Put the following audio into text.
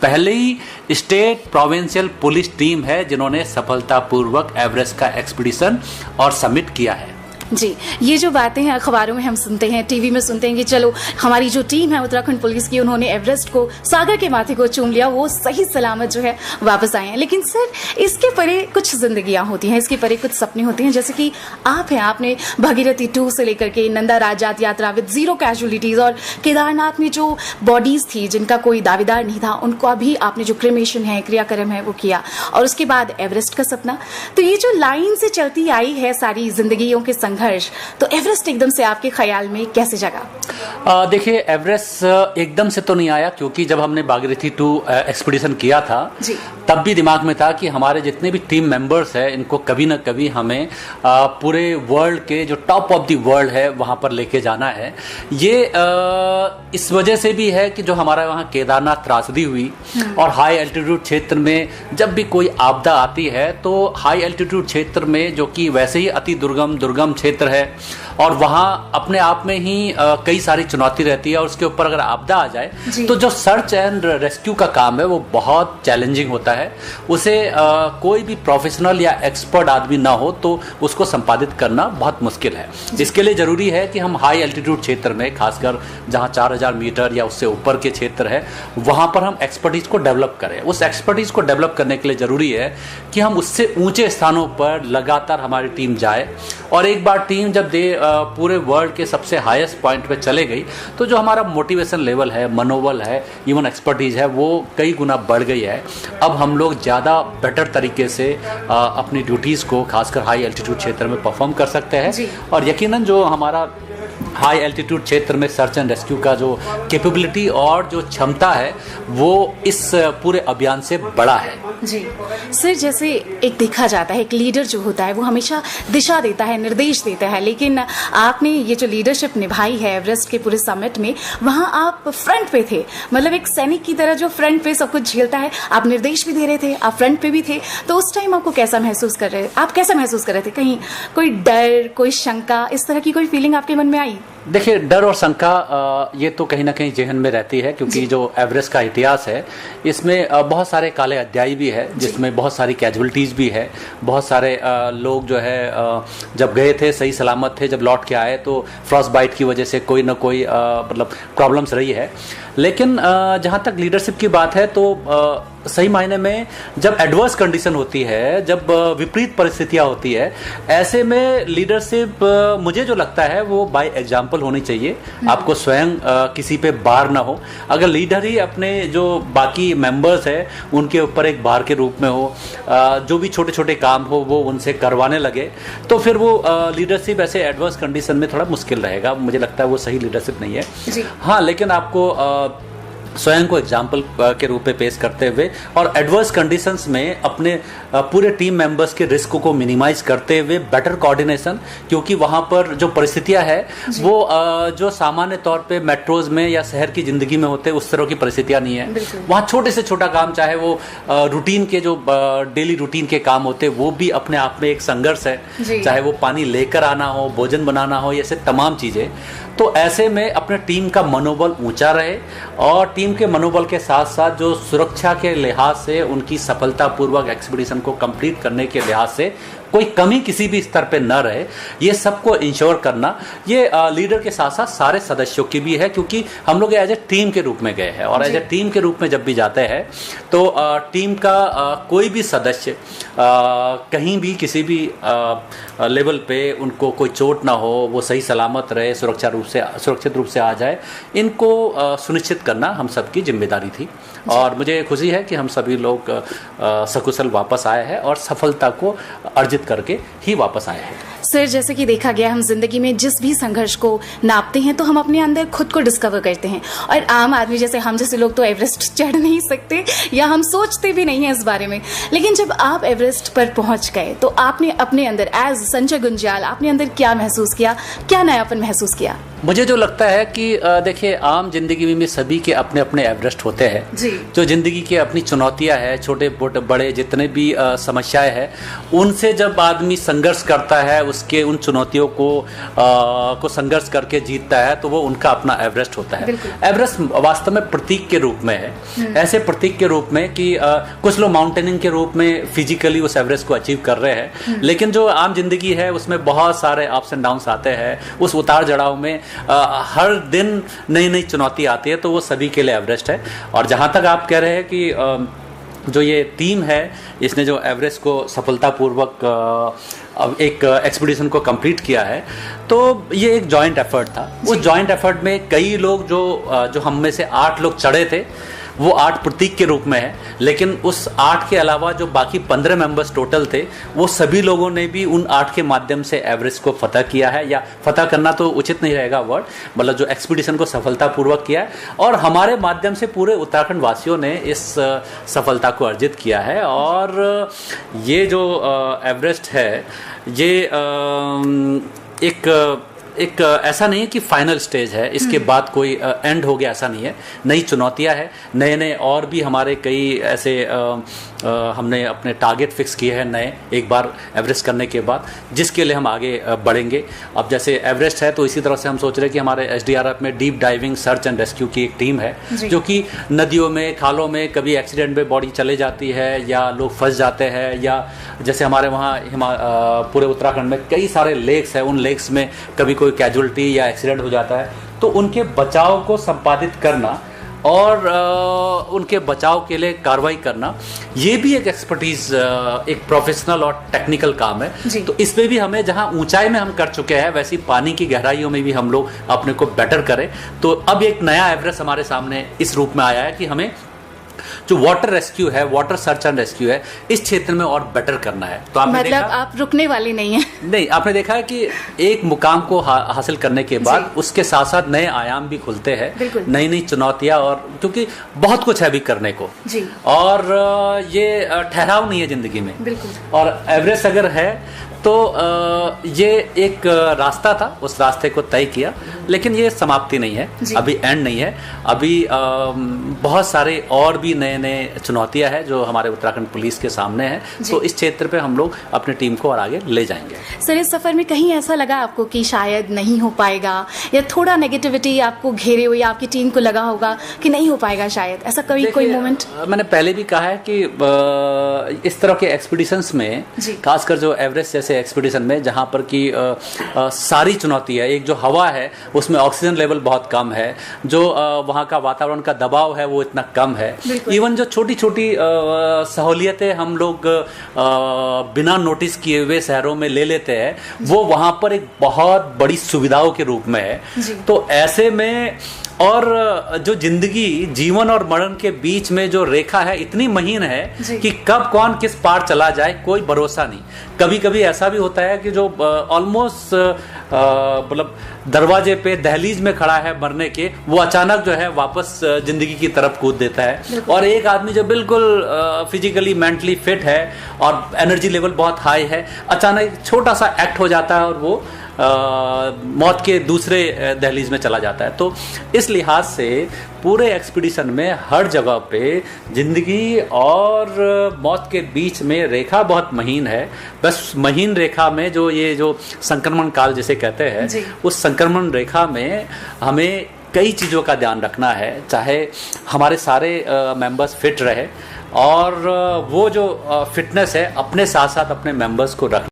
पहली state provincial police team है जिन्होंने सफलतापूर्वक एवरेस्ट का एक्सपीडिशन और समिट किया है। जी, ये जो बातें हैं अखबारों में हम सुनते हैं, टीवी में सुनते हैं कि चलो हमारी जो टीम है उत्तराखंड पुलिस की, उन्होंने एवरेस्ट को, सागर के माथे को चूम लिया, वो सही सलामत जो है वापस आए हैं। लेकिन सर, इसके परे कुछ जिंदगियां होती हैं, इसके परे कुछ सपने होते हैं। जैसे कि आप हैं, आपने भागीरथी 2 से लेकर के नंदा राजात यात्रा विद 0 कैजुअलिटीज और केदारनाथ में जो बॉडीज थी जिनका कोई दावेदार नहीं था, उनको भी आपने जो क्रिमेशन है, क्रियाक्रम है, वो किया, और उसके बाद एवरेस्ट का सपना। तो ये जो लाइन से चलती आई है सारी जिंदगियों के संघर्ष, तो एवरेस्ट एकदम से आपके ख्याल में कैसे जगा? देखिए, एवरेस्ट एकदम से तो नहीं आया, क्योंकि जब हमने भागीरथी 2 एक्सपीडिशन किया था तब भी दिमाग में था कि हमारे जितने भी टीम मेंबर्स हैं इनको कभी ना कभी हमें पूरे वर्ल्ड के जो टॉप ऑफ द वर्ल्ड है वहां पर लेके जाना है। ये इस वजह से भी है कि जो हमारा वहाँ केदारनाथ त्रासदी हुई और हाई एल्टीट्यूड क्षेत्र में जब भी कोई आपदा आती है तो हाई एल्टीट्यूड क्षेत्र में, जो कि वैसे ही अति दुर्गम क्षेत्र है और वहाँ अपने आप में ही कई सारी चुनौती रहती है, और उसके ऊपर अगर आपदा आ जाए तो जो सर्च एंड रेस्क्यू का काम है वो बहुत चैलेंजिंग होता है। उसे कोई भी प्रोफेशनल या एक्सपर्ट आदमी ना हो तो उसको संपादित करना बहुत मुश्किल है। इसके लिए जरूरी है कि हम हाई एल्टीट्यूड क्षेत्र में, खासकर जहाँ 4000 मीटर या उससे ऊपर के क्षेत्र है, वहाँ पर हम एक्सपर्टीज को डेवलप करें। उस एक्सपर्टीज को डेवलप करने के लिए जरूरी है कि हम उससे ऊंचे स्थानों पर लगातार हमारी टीम जाए, और एक बार टीम जब पूरे वर्ल्ड के सबसे हाईएस्ट पॉइंट पे चले गई तो जो हमारा मोटिवेशन लेवल है, मनोबल है, इवन एक्सपर्टीज है, वो कई गुना बढ़ गई है। अब हम लोग ज़्यादा बेटर तरीके से अपनी ड्यूटीज़ को खासकर हाई एल्टीट्यूड क्षेत्र में परफॉर्म कर सकते हैं, और यकीनन जो हमारा हाई एल्टीट्यूड क्षेत्र में सर्च एंड रेस्क्यू का जो कैपेबिलिटी और जो क्षमता है वो इस पूरे अभियान से बड़ा है। जी सर, जैसे एक देखा जाता है, एक लीडर जो होता है वो हमेशा दिशा देता है, निर्देश देता है, लेकिन आपने ये जो लीडरशिप निभाई है एवरेस्ट के पूरे समिट में, वहाँ आप फ्रंट पे थे, मतलब एक सैनिक की तरह जो फ्रंट पे सब कुछ झेलता है। आप निर्देश भी दे रहे थे, आप फ्रंट पे भी थे, तो उस टाइम आपको कैसा महसूस कर रहे थे? आप कैसा महसूस कर रहे थे? कहीं कोई डर, कोई शंका, इस तरह की कोई फीलिंग आपके मन में आई? देखिए, डर और शंका ये तो कहीं ना कहीं जहन में रहती है, क्योंकि जो एवरेस्ट का इतिहास है इसमें बहुत सारे काले अध्याय भी है, जिसमें बहुत सारी कैजुअलिटीज़ भी है। बहुत सारे लोग जो है जब गए थे सही सलामत थे, जब लौट के आए तो फ्रॉस्ट बाइट की वजह से कोई ना कोई मतलब प्रॉब्लम्स रही है। लेकिन जहाँ तक लीडरशिप की बात है तो सही मायने में जब एडवर्स कंडीशन होती है, जब विपरीत परिस्थितियाँ होती है, ऐसे में लीडरशिप मुझे जो लगता है वो बाय एग्जाम्पल होनी चाहिए। आपको स्वयं किसी पे भार ना हो। अगर लीडर ही अपने जो बाकी मेंबर्स है उनके ऊपर एक भार के रूप में हो, जो भी छोटे छोटे काम हो वो उनसे करवाने लगे, तो फिर वो लीडरशिप ऐसे एडवर्स कंडीशन में थोड़ा मुश्किल रहेगा। मुझे लगता है वो सही लीडरशिप नहीं है। हाँ, लेकिन आपको स्वयं को एग्जाम्पल के रूप में पेश करते हुए और एडवर्स कंडीशंस में अपने पूरे टीम मेंबर्स के रिस्क को मिनिमाइज करते हुए बेटर कोऑर्डिनेशन, क्योंकि वहाँ पर जो परिस्थितियाँ है वो जो सामान्य तौर पे मेट्रोज में या शहर की ज़िंदगी में होते उस तरह की परिस्थितियाँ नहीं है। वहाँ छोटे से छोटा काम, चाहे वो रूटीन के जो डेली रूटीन के काम होते वो भी अपने आप में एक संघर्ष है, चाहे वो पानी लेकर आना हो, भोजन बनाना हो, ऐसे तमाम चीज़ें। तो ऐसे में अपने टीम का मनोबल ऊंचा रहे, और टीम के मनोबल के साथ साथ जो सुरक्षा के लिहाज से उनकी सफलतापूर्वक एक्सपीडिशन को कंप्लीट करने के लिहाज से कोई कमी किसी भी स्तर पे न रहे, ये सबको इंश्योर करना ये लीडर के साथ साथ सारे सदस्यों की भी है, क्योंकि हम लोग एज ए टीम के रूप में गए हैं, और एज ए टीम के रूप में जब भी जाते हैं तो टीम का कोई भी सदस्य कहीं भी किसी भी लेवल पे उनको कोई चोट ना हो, वो सही सलामत रहे, सुरक्षित रूप से आ जाए, इनको सुनिश्चित करना हम सबकी जिम्मेदारी थी। और मुझे खुशी है कि हम सभी लोग सकुशल वापस आए हैं और सफलता को अर्जित करके ही वापस आए हैं। सर, जैसे कि देखा गया, हम जिंदगी में जिस भी संघर्ष को नापते हैं तो हम अपने अंदर खुद को डिस्कवर करते हैं, और आम आदमी जैसे हम जैसे लोग तो एवरेस्ट चढ़ नहीं सकते, या हम सोचते भी नहीं हैं इस बारे में। लेकिन जब आप एवरेस्ट पर पहुंच गए तो आपने अपने अंदर एज संजय गुंजाल आपने अंदर क्या महसूस किया, क्या नयापन महसूस किया? मुझे जो लगता है कि देखिए, आम जिंदगी में सभी के अपने अपने एवरेस्ट होते हैं। जो जिंदगी की अपनी चुनौतियां हैं, छोटे बड़े जितने भी समस्याएं हैं, उनसे जब आदमी संघर्ष करता है, उसके उन चुनौतियों को संघर्ष करके जीतता है तो वो उनका अपना एवरेस्ट होता है। एवरेस्ट वास्तव में प्रतीक के रूप में है, ऐसे प्रतीक के रूप में कि कुछ लोग माउंटेनिंग के रूप में फिजिकली उस एवरेस्ट को अचीव कर रहे हैं, लेकिन जो आम जिंदगी है उसमें बहुत सारे अप्स एंड डाउन्स आते हैं। उस उतार चढ़ाव में हर दिन नई नई चुनौती आती है, तो वो सभी के लिए एवरेस्ट है। और जहाँ तक आप कह रहे हैं कि जो ये टीम है इसने जो एवरेस्ट को सफलतापूर्वक अब एक एक्सपीडिशन को कंप्लीट किया है, तो ये एक जॉइंट एफर्ट था। उस जॉइंट एफर्ट में कई लोग जो हम में से 8 लोग चढ़े थे वो 8 प्रतीक के रूप में है, लेकिन उस 8 के अलावा जो बाकी 15 मेंबर्स टोटल थे वो सभी लोगों ने भी उन 8 के माध्यम से एवरेस्ट को फतह किया है, या फतह करना तो उचित नहीं रहेगा वर्ड, मतलब जो एक्सपीडिशन को सफलतापूर्वक किया है। और हमारे माध्यम से पूरे उत्तराखंड वासियों ने इस सफलता को अर्जित किया है। और ये जो एवरेस्ट है ये एक ऐसा नहीं है कि फाइनल स्टेज है, इसके बाद कोई एंड हो गया, ऐसा नहीं है। नई चुनौतियां हैं, नए नए और भी हमारे कई ऐसे हमने अपने टारगेट फिक्स किए हैं नए, एक बार एवरेस्ट करने के बाद, जिसके लिए हम आगे बढ़ेंगे। अब जैसे एवरेस्ट है तो इसी तरह से हम सोच रहे हैं कि हमारे एसडीआरएफ में deep diving search and rescue की एक टीम है जो कि नदियों में, खालों में कभी एक्सीडेंट में बॉडी चले जाती है या लोग फंस जाते हैं, या जैसे हमारे वहाँ पूरे उत्तराखंड में कई सारे लेक्स हैं, उन लेक्स में कभी कोई कैजुअल्टी या एक्सीडेंट हो जाता है, तो उनके बचाव को संपादित करना और उनके बचाव के लिए कार्रवाई करना, ये भी एक एक्सपर्टीज, एक प्रोफेशनल और टेक्निकल काम है। तो इसमें भी हमें, जहां ऊंचाई में हम कर चुके हैं, वैसी पानी की गहराइयों में भी हम लोग अपने को बेटर करें। तो अब एक नया एवरेस्ट हमारे सामने इस रूप में आया है कि हमें जो वाटर रेस्क्यू है, वाटर सर्च एंड रेस्क्यू है, इस क्षेत्र में और बेटर करना है। तो आपने मतलब आप रुकने वाले नहीं हैं। नहीं, आपने देखा है कि एक मुकाम को हासिल करने के बाद उसके साथ साथ नए आयाम भी खुलते हैं, नई नई चुनौतियां, और क्योंकि बहुत कुछ है अभी करने को जी। और ये ठहराव नहीं है जिंदगी में। और एवरेस्ट अगर है तो ये एक रास्ता था, उस रास्ते को तय किया, लेकिन ये समाप्ति नहीं है, अभी एंड नहीं है। अभी बहुत सारे और भी नए नए चुनौतियां हैं जो हमारे उत्तराखंड पुलिस के सामने हैं, तो इस क्षेत्र पे हम लोग अपनी टीम को और आगे ले जाएंगे। सर, इस सफर में कहीं ऐसा लगा आपको कि शायद नहीं हो पाएगा, या थोड़ा नेगेटिविटी आपको घेरे हुई, आपकी टीम को लगा होगा कि नहीं हो पाएगा शायद, ऐसा कभी कोई मोमेंट? मैंने पहले भी कहा है कि इस तरह के एक्सपीडिशंस में, खासकर जो एवरेस्ट जैसे एक्सपीडिशन में, जहां पर कि सारी चुनौती है, एक जो हवा है उसमें ऑक्सीजन लेवल बहुत कम है, जो वहां का वातावरण का दबाव है वो इतना कम है, इवन जो छोटी छोटी सहूलियतें हम लोग बिना नोटिस किए हुए शहरों में ले लेते हैं, वो वहां पर एक बहुत बड़ी सुविधाओं के रूप में है। तो ऐसे में, और जो जिंदगी, जीवन और मरण के बीच में जो रेखा है इतनी महीन है कि कब कौन किस पार चला जाए कोई भरोसा नहीं। कभी कभी ऐसा भी होता है कि जो ऑलमोस्ट मतलब दरवाजे पे, दहलीज में खड़ा है मरने के, वो अचानक जो है वापस जिंदगी की तरफ कूद देता है। और एक आदमी जो बिल्कुल फिजिकली, मेंटली फिट है और एनर्जी लेवल बहुत हाई है, अचानक छोटा सा एक्ट हो जाता है और वो मौत के दूसरे दहलीज में चला जाता है। तो इस लिहाज से पूरे एक्सपीडिशन में हर जगह पे जिंदगी और मौत के बीच में रेखा बहुत महीन है। बस महीन रेखा में जो संक्रमण काल जिसे कहते हैं, उस संक्रमण रेखा में हमें कई चीज़ों का ध्यान रखना है, चाहे हमारे सारे मेंबर्स फिट रहे, और वो जो फिटनेस है अपने साथ साथ अपने मेंबर्स को रखना